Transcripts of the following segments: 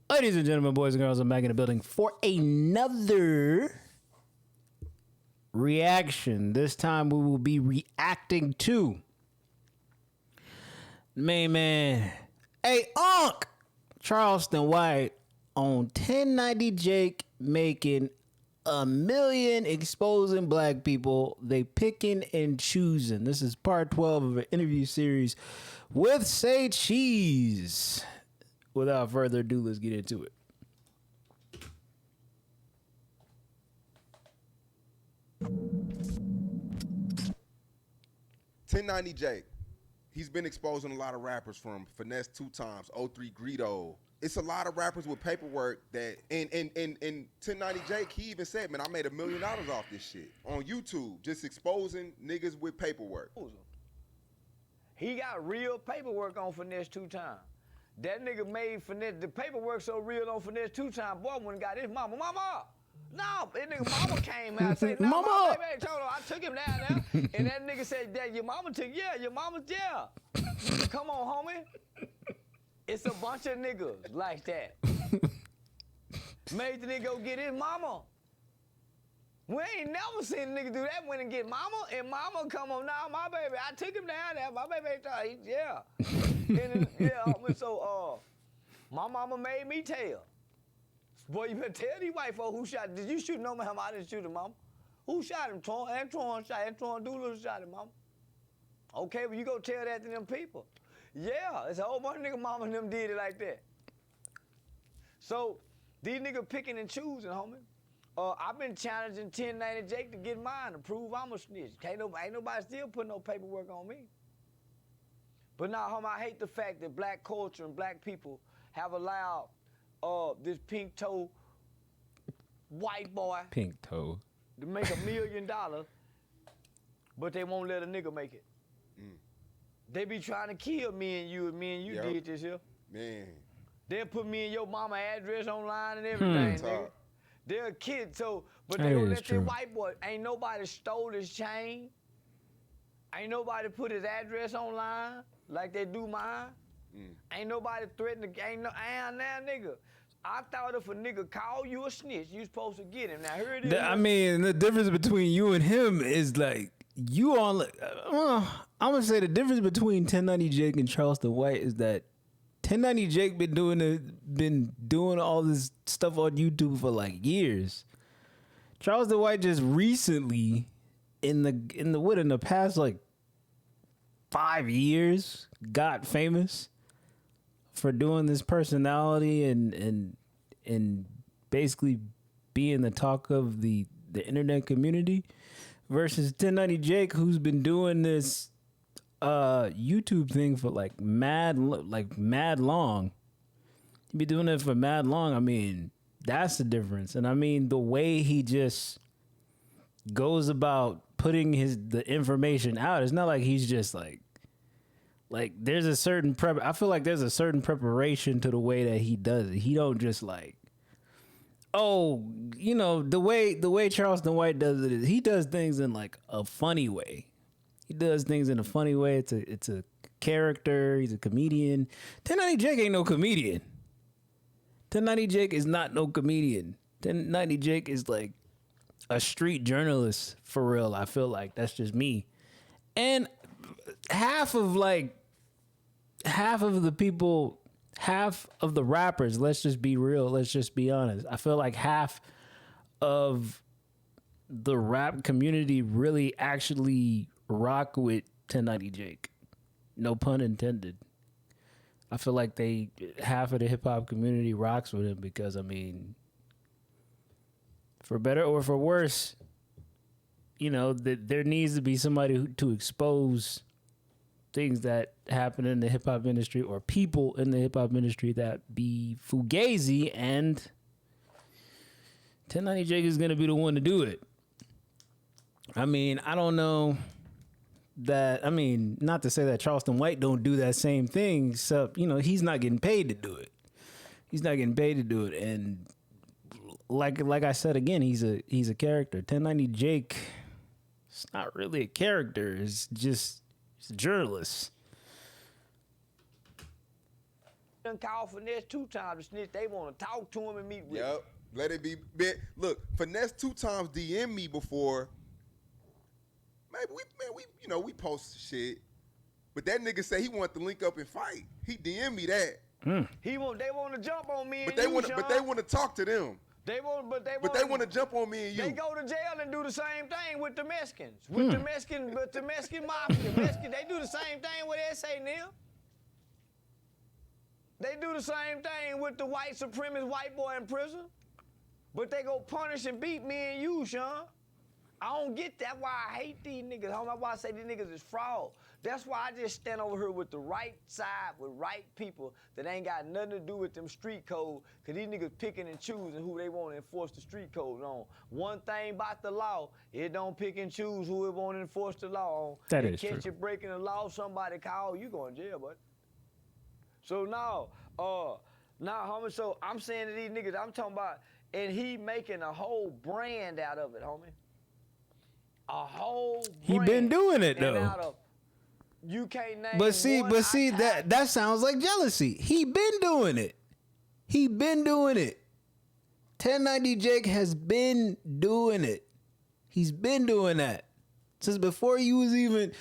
Ladies and gentlemen, boys and girls, I'm back in the building for another reaction. This time we will be reacting to main man, hey Unc, Charleston White on 1090 Jake making $1 million exposing black people. They picking and choosing. This is part 12 of an interview series with Saycheese. Without further ado, let's get into it. $10.90 Jake. He's been exposing a lot of rappers from Finesse 2 Times, 03 Greedo. It's a lot of rappers with paperwork that, and $10.90 Jake, he even said, man, I made $1 million off this shit on YouTube, just exposing niggas with paperwork. He got real paperwork on Finesse 2 Times. That nigga made Finesse, the paperwork so real on Finesse 2 Times, boy, when he got his mama, no, that nigga mama came out and said, no, Mama. my baby told her, I took him down there, and that nigga said, that your mama took, yeah, your mama's, yeah. Come on, homie. It's a bunch of niggas like that. Made the nigga go get his mama. We ain't never seen a nigga do that, went and get mama, and mama come on, now my baby, I took him down there, my baby told her, yeah. And so my mama made me tell. Boy, you better tell these white folks who shot. Did you shoot no man? I didn't shoot him, mama. Who shot him? Antoine shot. Antoine Doolittle shot him, mama. Okay, well you go tell that to them people. Yeah, it's a whole bunch of nigga mama and them did it like that. So these niggas picking and choosing, homie. I've been challenging 1090 Jake to get mine to prove I'm a snitch. Ain't nobody still putting no paperwork on me. But now, homie, I hate the fact that black culture and black people have allowed this pink toe white boy Pink toe to make $1 million, but they won't let a nigga make it. They be trying to kill me and you yep. Did this here. Man. They'll put me and your mama address online and everything, nigga. They're a kid, so, but they don't let that white boy, ain't nobody stole his chain. Ain't nobody put his address online like they do mine. Ain't nobody threatened to, now nigga. I thought if a nigga call you a snitch, you supposed to get him. Now here it is. I mean, the difference between you and him is like, you on, I'm gonna say the difference between 1090 Jake and Charleston White is that 1090 Jake been doing all this stuff on YouTube for like years. Charleston White just recently, in the past like 5 years, got famous for doing this personality and basically being the talk of the internet community, versus 1090 Jake, who's been doing this YouTube thing for like mad long. He been doing it for mad long. I mean, that's the difference. And I mean, the way he just goes about putting the information out, it's not like he's just like there's a certain I feel like there's a certain preparation to the way that he does it. He don't just like, oh, you know, the way Charleston White does it is he does things in like a funny way. He does things in a funny way. It's a character. He's a comedian. 1090 Jake ain't no comedian. 1090 Jake is not no comedian. 1090 Jake is like a street journalist for real. I feel like that's just me. And half of the rappers, let's just be real, let's just be honest, I feel like half of the rap community really actually rock with 1090 Jake. No pun intended. I feel like half of the hip hop community rocks with him because, I mean, for better or for worse, you know, there needs to be somebody to expose things that happen in the hip hop industry or people in the hip hop industry that be fugazi, and 1090 Jake is going to be the one to do it. I mean, I don't know that, I mean, not to say that Charleston White don't do that same thing, except, you know, he's not getting paid to do it. He's not getting paid to do it. And like I said again, he's a character. 1090 Jake, it's not really a character. It's just, he's a journalist. done called Finesse 2 times to snitch. They want to talk to him and meet with him. Yep. Let it be. Look, Finesse 2 times DM me before. Maybe we post shit. But that nigga say he want to link up and fight. He DM me that. They want to jump on me But and you, but they want to talk to them. They want to jump on me and you. They go to jail and do the same thing with the Mexicans, with the Mexican mafia. They do the same thing with SA Neil. They do the same thing with the white supremacist white boy in prison. But they go punish and beat me and you, Sean. I don't get that. Why I hate these niggas. That's why I say these niggas is fraud. That's why I just stand over here with the right side, with right people that ain't got nothing to do with them street code, because these niggas picking and choosing who they want to enforce the street code on. One thing about the law, it don't pick and choose who it want to enforce the law on. That they is catch true. you breaking the law, somebody call, you going to jail, bud. So now, homie, so I'm saying to these niggas, I'm talking about, and he making a whole brand out of it, homie. A whole brand. He been doing it, though. Out of, you can't name But see, one that sounds like jealousy. He been doing it. 1090 Jake has been doing it. He's been doing that since before you was even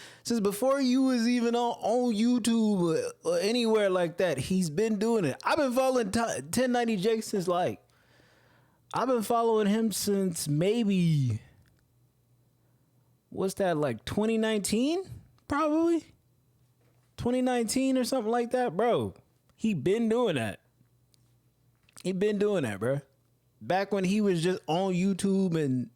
on YouTube or anywhere like that. He's been doing it. I've been following 1090 Jake since I've been following him since maybe, what's that, like 2019? Probably 2019 or something like that, bro. He been doing that. Bro. Back when he was just on YouTube and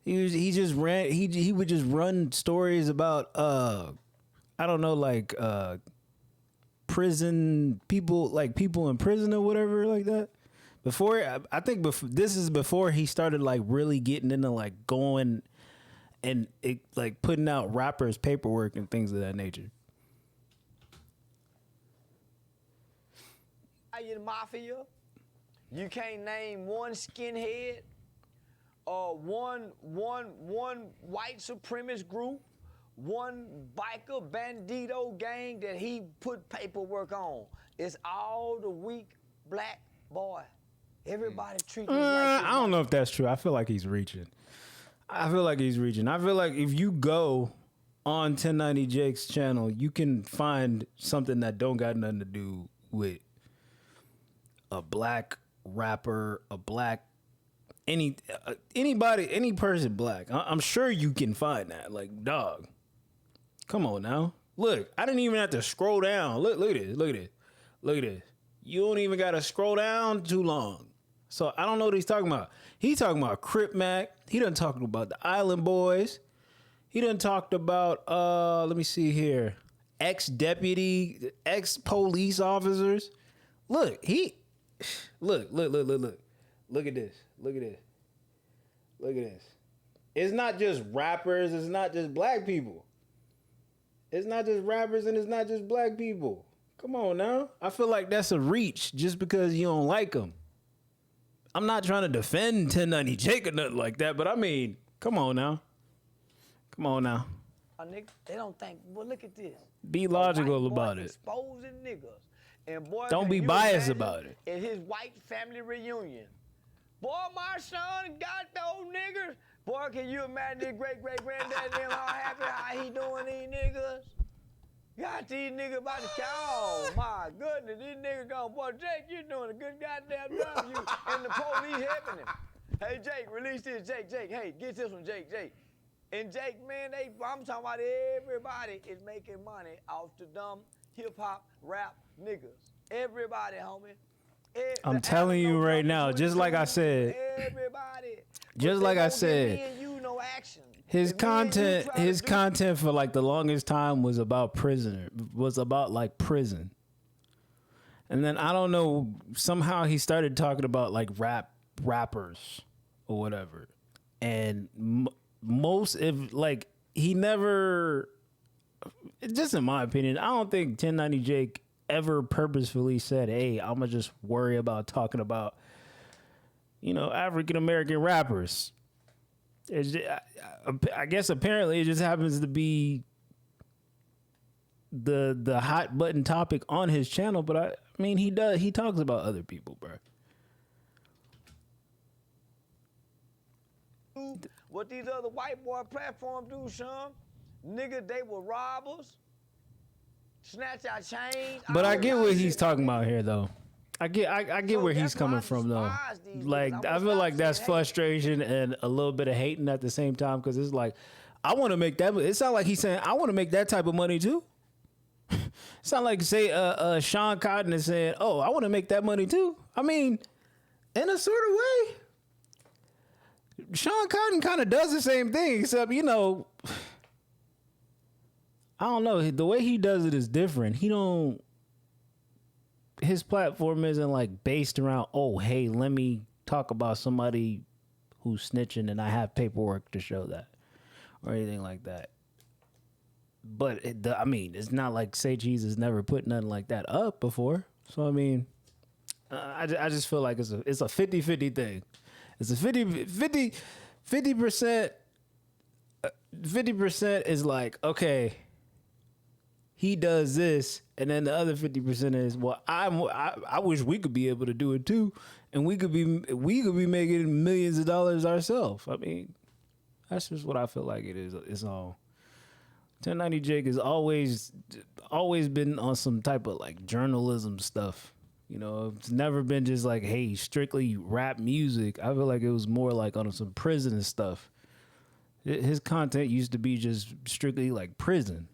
he would just run stories about I don't know, like prison people, like people in prison or whatever like that. This is before he started like really getting into like going and like putting out rappers' paperwork and things of that nature. In mafia, you can't name one skinhead or one white supremacist group, one biker bandito gang that he put paperwork on. It's all the weak black boy. Everybody treats him like I don't know if that's true. I feel like he's reaching. I feel like if you go on 1090 Jake's channel, you can find something that don't got nothing to do with a black rapper, anybody, any person black. I'm sure you can find that. Like, dog, come on now. Look, I didn't even have to scroll down. Look at this. You don't even got to scroll down too long. So I don't know what he's talking about. He talking about Crip Mac. He done talking about the Island Boys. He done talked about, let me see here, ex-deputy, ex-police officers. Look at this. Look at this. It's not just rappers. It's not just black people. It's not just rappers and it's not just black people. Come on now. I feel like that's a reach just because you don't like them. I'm not trying to defend 1090 Jake or nothing like that, but I mean, come on now. They don't think, well, look at this. Be logical about it. Exposing niggas. And boy, don't be biased about it. At his white family reunion. Boy, my son got those niggers. Boy, can you imagine his great-great-granddad them how happy how he doing these niggas? Got these niggas about to call. Oh, my goodness, these niggas going, boy, Jake, you doing a good goddamn job, you. And the police helping him. Hey, Jake, release this, Jake, hey, get this one, Jake. And Jake, man, I'm talking about everybody is making money off the dumb hip-hop rap niggas. Everybody, homie. I'm telling you right now, just like I said. Everybody. Just like I said. Me and you no action. His content for like the longest time was about prison. And then I don't know, somehow he started talking about like rappers or whatever. And he never, just in my opinion, I don't think 1090 Jake ever purposefully said, hey, I'm gonna just worry about talking about, African American rappers. I guess apparently it just happens to be the hot button topic on his channel, but I mean he talks about other people, bro. What these other white boy platforms do, Sean? Nigga, they were robbers. Snatch our chains. But I get what he's talking about here, though. I get So where he's that's why coming I from, though. despise these Like niggas. I feel stop like that's saying hate. frustration and a little bit of hating at the same time, because it's like I want to make that. It sounds like he's saying I want to make that type of money too. Sound like say Sean Cotton is saying, "Oh, I want to make that money too." I mean, in a sort of way, Sean Cotton kind of does the same thing, except I don't know. The way he does it is different. His platform isn't like based around, oh, hey, let me talk about somebody who's snitching and I have paperwork to show that, or anything like that. But it's not like Saycheese has never put nothing like that up before. So I mean, I just feel like it's a 50-50 thing. It's a 50%. 50% is like, okay, he does this, and then the other 50% is, well, I wish we could be able to do it too, and we could be making millions of dollars ourselves. I mean, that's just what I feel like it is. It's all 1090 Jake has always been on some type of like journalism stuff. It's never been just like, hey, strictly rap music. I feel like it was more like on some prison stuff. His content used to be just strictly like prison.